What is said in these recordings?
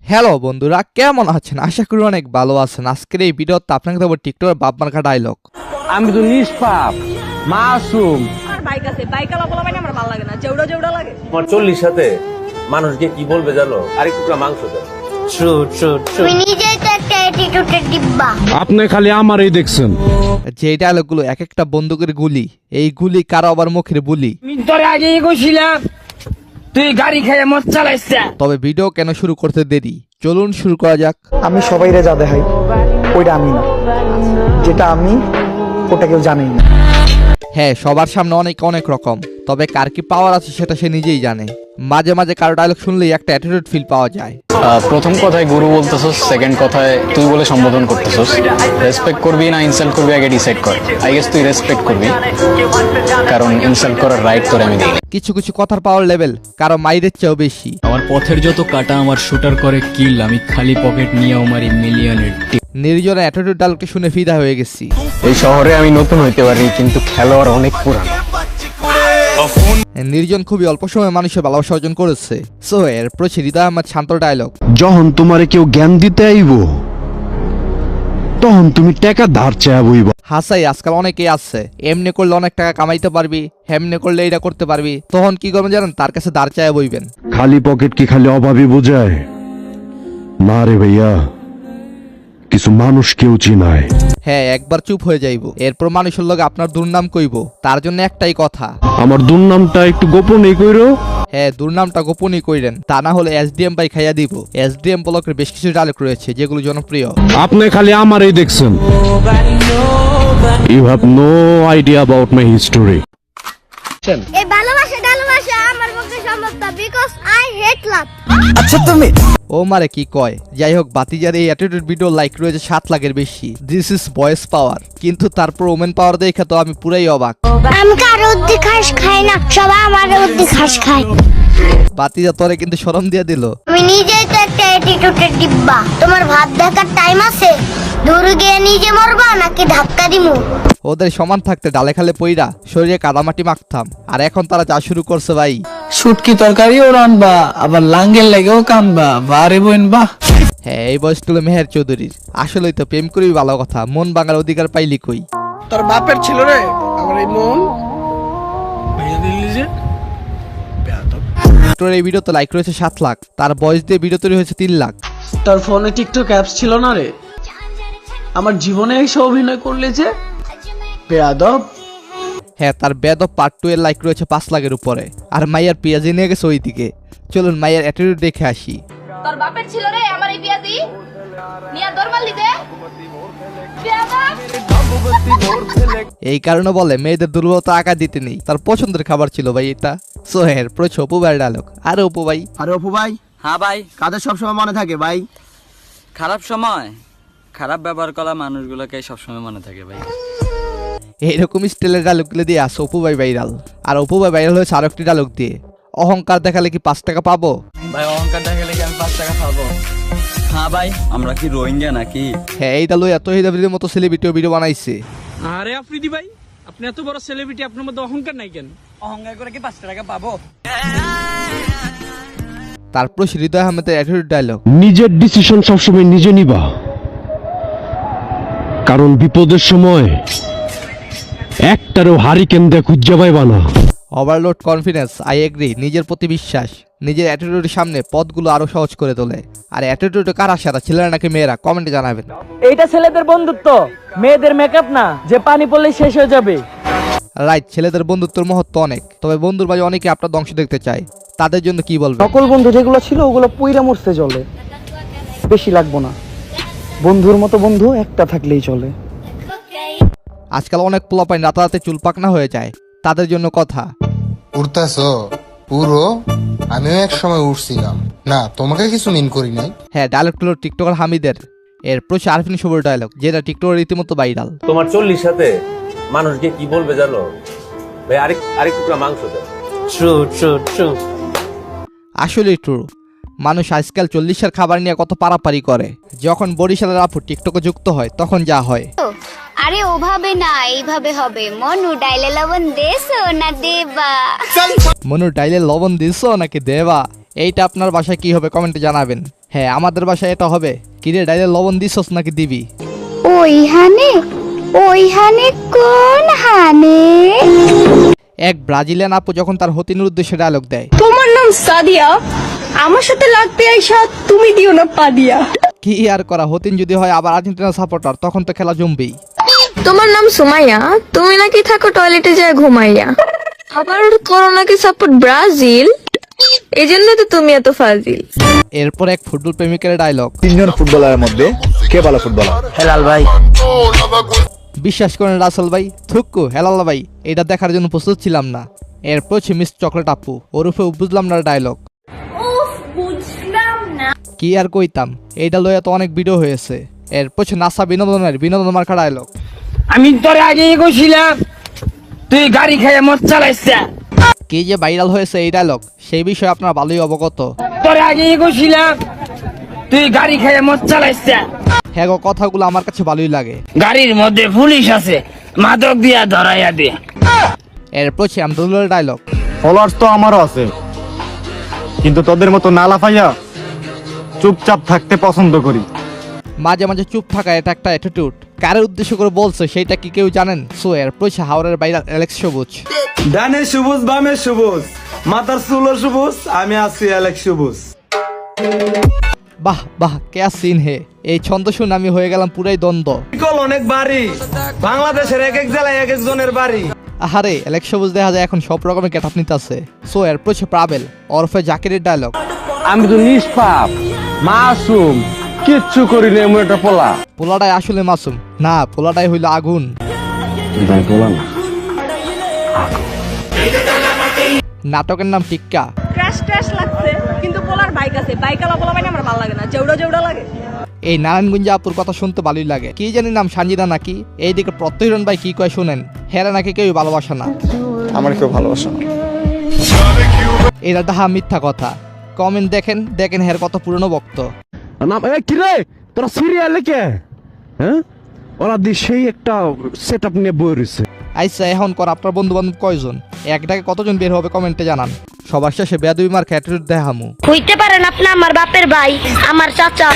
Hello বন্ধুরা, কেমন আছেন? আশা করি অনেক ভালো আছেন। আজকের এই ভিডিওতে আপনাকে দেবো টিকটকের বাপ মার্কা ডায়লগ। আমি তো নিষ্পাপ মাসুম। আর বাইক আছে, বাইকালা বলা মানে আমার ভালো লাগে না, জেউড়া জেউড়া লাগে। আমার 40 সাথে মানুষকে কি বলবে জানো? আরেক টুকরা মাংস দেন। তুমি নিজেই তো একটা অ্যাটিটিউডের ডিব্বা। আপনি খালি আমারই দেখছেন। যে ডায়লগগুলো এক একটা বন্দুকের গুলি, এই গুলি কারো আবার মুখের বুলি। তোরে আগেই কইছিলাম তুই গাড়ি খেয়ে মদ চালাইছ। তবে ভিডিও কেন শুরু করতে দেরি, চলুন শুরু করা যাক। আমি সবাইরে যা দেখাই ওইটা আমি না, যেটা আমি ওটা কেউ জানেই না। হ্যাঁ, সবার সামনে অনেক অনেক রকম, তবে কার কি পাওয়ার আছে সেটা সে নিজেই জানে। মাঝে মাঝে কারো ডায়লগ শুনলেই একটা অ্যাটিটিউড ফিল পাওয়া যায়। প্রথম কথায় গুরু বলতেছস, সেকেন্ড কথায় তুই বলে সম্বোধন করতেছস। রেসপেক্ট করবি না ইনসাল্ট করবি আগে ডিসাইড কর। আই গেস তুই রেসপেক্ট করবি, কারণ ইনসাল্ট করার রাইট তোরে আমি দিই। কিছু কিছু কথার পাওয়ার লেভেল কারো মাইরের চেয়েও বেশি। আমার পথের যত কাটা আমার শুটার করে কিল, আমি খালি পকেট নিয়ে মারি মিলিয়নের টিপ। নির্জনের অ্যাটিটিউড ডায়লগটি শুনে ফিদা হয়ে গেছি। এই শহরে আমি নতুন হইতে পারি, কিন্তু খেলোয়াড় অনেক পুরানো। নির্জন খুবই অল্প সময়ে মানুষের ভালোবাসা অর্জন করেছে। সো এরপর হৃদয় আহমেদ শান্ত ডায়লগ। যখন তোমারে কেউ জ্ঞান দিতে আইব তখন তুমি টাকা ধার চায়া বইব। হাসাই আজকাল অনেকেই আছে, এমনি করলে অনেক টাকা কামাইতে পারবি, হেমনি করলে এটা করতে পারবি, তখন কি করবেন জানেন? তার কাছে ধার চায় বইবেন। খালি পকেট কি খালি অভাবই বোঝায়? না রে ভাইয়া, কিছু মানুষ কেউ চিনায়। হ্যাঁ, একবার চুপ হয়ে যাইব, এরপর মানুষের লগে আপনার দুর্নাম কইব। তার জন্য একটাই কথা, আমার দুর্নামটা একটু গোপনই কইরো। হ্যাঁ, দুর্নামটা গোপনই কইরেন, তা না হলে এসডিএম বাই খাইয়া দিব। এসডিএম ব্লকের বেশ কিছু ডায়লগ রয়েছে যেগুলো জনপ্রিয়। আপনি খালি আমারই দেখছেন। You have no idea about my history. এই ভালোবাসা আমার পক্ষে সম্ভব না, বিকজ আই হেট লাভ। ও মারে কি কয়। যাই হোক, বাতিজার এই অ্যাটিটিউড ভিডিও লাইক রয়েছে 7 লাখের বেশি। দিস ইজ বয়েস পাওয়ার, কিন্তু তারপর ওমেন পাওয়ার দেখে তো আমি পুরাই অবাক। আমি কারো অর্ধেক ঘাস খাই না, সবাই আমার অর্ধেক ঘাস খায়। বাতিজা তোরে কিন্তু শরম দিয়ে দিল। তুমি নিজেই তো একটা অ্যাটিটিউডের ডিব্বা। তোমার ভাত দেখার টাইম আছে? দূরে গিয়ে নিজে মরবা নাকি ধাক্কা দিমু? ওদের সমান থাকতে ডালে খালে পইরা শরীরে কাদামাটি মাখতাম, আর এখন তারা যা শুরু করছে ভাই। শুটকি তরকারিও রানবা, আবার লাঙ্গের লাগেও কানবা। বারে বোন বাহ। হ্যাঁ, এই বয়সগুলো মেহের চৌধুরীর। আসলেই তো প্রেম করবি ভালো কথা, মন ভাঙার অধিকার পাইলি কই? তোর বাপের ছিল রে আমার এই মন ভেঙে দিলি যে। তোর এই ভিডিও তো লাইক রয়েছে 7 লাখ, তার বয়স দিয়ে ভিডিও তৈরি হয়েছে 3 লাখ। তার ফোনে টিকটক অ্যাপস ছিল না রে? আমার জীবনে এসে অভিনয় করলে যে বেয়াদব। হ্যাঁ, তার বেদব পার্ট 2 এর লাইক রয়েছে 5 লাখের উপরে। আর মাইয়ার পেঁয়াজি নিয়ে গেছে ওই দিকে। চলুন মাইয়ার অ্যাটিটিউড দেখে আসি। তোর বাপের ছিল রে আমার এই পিয়াজি নিয়া দরমাল দিতে পেয়াদা। এই কারণে বলে মেয়েদের দুর্বলতা আঁকা দিতে নেই। তার পছন্দের খাবার ছিল ভাই এটা। সোহের প্রচুর অপু ভাইয়ের ডায়লগ। আরে অপু ভাই, আরে অপু ভাই। হ্যাঁ ভাই, কাদের সবসময় মনে থাকে ভাই? খারাপ সময় খারাপ ব্যবহার করা মানুষগুলোকে সবসময় মনে থাকে ভাই। এইরকম স্টাইলের ডায়লগগুলো দিয়ে আসে অপু ভাই ভাইরাল। আর অপু ভাই ভাইরাল হয়েছে আরো একটি ডায়লগ দিয়ে। অহংকার দেখালে কি 5 টাকা পাবো? ভাই অহংকার দেখালে কি আমি 5 টাকা পাবো? হ্যাঁ ভাই, আমরা কি রোহিঙ্গা নাকি? হ্যাঁ, এই ডায়লগ এত হিদাবিদের মতো সেলিব্রিটিও ভিডিও বানাইছে। আরে আফ্রিদি ভাই, আপনি এত বড় সেলিব্রিটি, আপনার মধ্যে অহংকার নাই কেন? অহংকার করে কি 5 টাকা পাবো? তারপর হৃদয় আহমেদের অ্যাটিটিউড ডায়লগ। নিজের ডিসিশন সবসময় নিজে নিবা, কারণ বিপদের সময় একটারও হারিকেন দেখ খুঁজে পাইবা না। Overload confidence, I agree. নিজের প্রতি বিশ্বাস নিজের অ্যাটিটিউডের সামনে পথগুলো আরো সহজ করে তোলে। আর অ্যাটিটিউড কারা সারা, ছেলেরা নাকি মেয়েরা? কমেন্টে জানাবেন। এইটা ছেলেদের বন্ধুত্ব, মেয়েদের মেকআপ না যে পানি পড়লেই শেষ হয়ে যাবে। রাইট, ছেলেদের বন্ধুত্বের মহত্ব অনেক, তবে বন্ধুর মাঝে অনেকে আপনার ধ্বংস দেখতে চায়। তাদের জন্য কি বলবেন? সকল বন্ধু যেগুলো ছিল ওগুলো পুইরা মরতে চলে, বেশি লাগবো না। বন্ধুর মতো বন্ধু একটা থাকলেই চলে। আজকাল অনেক পোলাপাইন রাতারাতি চুল পাকনা হয়ে যায়, তাদের জন্য কথা। উঠতেছো পুরো? আমিও এক সময় উঠছিলাম না, তোমাকে কিছু মিন করি নাই। হ্যাঁ, ডায়লগগুলো টিকটকার হামিদের। এরপর আরফিন শুভর ডায়লগ, যেটা টিকটকের রীতিমতো ভাইরাল। তোমার 40 সাথে মানুষকে কি বলবে জানো? ভাই আরেক টুকরা মাংস দেন। আসলে ট্রু। মানুষ আজকাল 40-এর খাবার নিয়ে কত পারাপারি করে। যখন বরিশালের আপু টিকটকে যুক্ত হয় তখন যা হয়। আরে ওভাবে না, এইভাবে হবে। মনু ডাইলে লবণ দেছো না দেবা? মনু ডাইলে লবণ দিছো নাকি দেবা? এইটা আপনার বাসায় কি হবে কমেন্টে জানাবেন। হ্যাঁ আমাদের বাসায় এটা হবে, কিরে ডাইলে লবণ দিছস নাকি দিবি? ওইখানে কোন হানে? এক ব্রাজিলিয়ান আপু যখন তার হতিনের উদ্দেশ্যে ডায়লগ দেয়, তোমার নাম সাদিয়া, আমার সাথে লাগতে আইসা তুমি দিও না পা দিয়া। কি আর করা, হতিন যদি হয় আবার আর্জেন্টিনা সাপোর্টার তখন তো খেলা জমবেই। তোমার নাম সুমাইয়া, তুমি নাকি থাকো টয়লেটে যায় ঘুমাইয়া, আবার করো নাকি সাপোর্ট ব্রাজিল, এই জন্য তো তুমি এত ফাজিল। এরপর এক ফুটবল প্রেমিকের ডায়লগ, তিনজন ফুটবলারের মধ্যে কে ভালো ফুটবলার? হেলাল ভাই। বিশ্বাস করেন রাসেল ভাই, থুক্কু হেলাল ভাই, এটা দেখার জন্য প্রস্তুত ছিলাম না। এরপর হচ্ছে মিস চকলেট আপু, ওরফে বুঝলাম না ডায়লগ। কি আর কইতাম, এইটা লইয়া তো অনেক ভিডিও হয়েছে। এরপর হচ্ছে নাসা বিনোদন মার্কা ডায়লগ, আমি তোর আগেই কইছিলাম তুই গাড়ি খেয়ে মদ চালাইছ। কি যে ভাইরাল হয়েছে এই ডায়লগ, সেই বিষয়ে আপনারা ভালোই অবগত। তোর আগেই কইছিলাম তুই গাড়ি খেয়ে মদ চালাইছ। হ্যাঁ গো, কথাগুলো আমার কাছে ভালোই লাগে। গাড়ির মধ্যে পুলিশ আছে, মাদক দিয়া ধরাইয়া দে। এরপর হচ্ছে আমদুল্লাহর ডায়লগ, ফলোয়ার্স তো আমারও আছে, কিন্তু তোদের মতো না লাফাইয়া চুপচাপ থাকতে পছন্দ করি। মাঝে মাঝে চুপ থাকা এটা একটা অ্যাটিটিউড। কারের উদ্দেশ্য করে বলছে সেটা কি কেউ জানেন? সো এরপর হচ্ছে হাওড়ের বাইরে অ্যালেক্স সবুজ, ডানে সবুজ বামে সবুজ, মাথার চুলো সবুজ, আমি আছি অ্যালেক্স সবুজ। বাহ বাহ ক্যা সিন হে, এই ছন্দ শুনে আমি হয়ে গেলাম পুরাই দ্বন্দ্ব। অনেক বাড়ি, বাংলাদেশের এক এক জেলায় এক একজনের বাড়ি। আহারে অ্যালেক্স সবুজ দেখা যায় এখন সব রকমের গেটআপ নিতে আছে। সো এরপর হচ্ছে প্রাবেল ওরফে জাকিরের ডায়লগ, আমি তো নিষ্পাপ মাসুম, কিচ্ছু করি না এমন একটা পোলা। পোলাটাই আসলে মাসুম না, পোলাটাই হইল আগুন। পোলা না, নাটকের নাম টিক্কা। ক্র্যাশ ক্র্যাশ লাগছে, কিন্তু পোলার বাইক আছে, বাইকালা পোলা বাইনা আমার ভালো লাগে না, জেউড়া লাগে। এই নারায়ণগঞ্জে আপুর কথা শুনতে ভালোই লাগে। কি জানি নাম সানজিদা নাকি। এইদিকে প্রত্যহিরণ ভাই কি কয় শুনেন, হেরা নাকি কেউ ভালোবাসে না। আমার কেউ ভালোবাসে না। এটা ডাহা মিথ্যা কথা। কমেন্ট দেখেন হের কত পুরনো ভক্ত। কি রে তোরা সিরিয়ালে কে? হ্যাঁ ওরা দেশেই একটা সেট আপ নিয়ে বই রয়েছে। আচ্ছা এখন কর আপনার বন্ধু বান্ধব কয়জন, একটাকে কতজন বের হবে কমেন্টে জানান। সবার শেষে বেয়াদবি মার অ্যাটিটিউড দেখামু। হইতে পারেন আপনি আমার বাপের ভাই, আমার চাচা,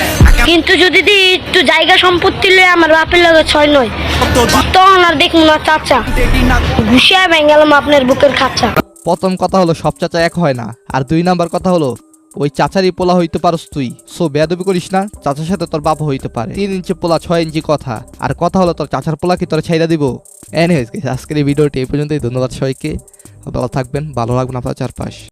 কিন্তু যদি দি একটু জায়গা সম্পত্তি লয়ে আমার বাপের লগে ছয় নয়, তখন আর দেখুন না চাচা ঘুষিয়া ভেঙ্গালাম আপনার বুকের খাঁচা। প্রথম কথা হলো সব চাচা এক হয় না, আর 2 নাম্বার কথা হলো ওই চাচারই পোলা হইতে পারস তুই। সো বেয়াদবি করিস না, চাচার সাথে তোর বাপ হইতে পারে। 3 ইঞ্চি পোলা 6 ইঞ্চি কথা, আর কথা হলো তোর চাচার পোলা কি তোর ছাইড়া দিব? এনিওয়েজ আজকের এই ভিডিওটি এই পর্যন্তই। ধন্যবাদ সবাইকে, ভালো থাকবেন, ভালো রাখবেন আপনার চারপাশ।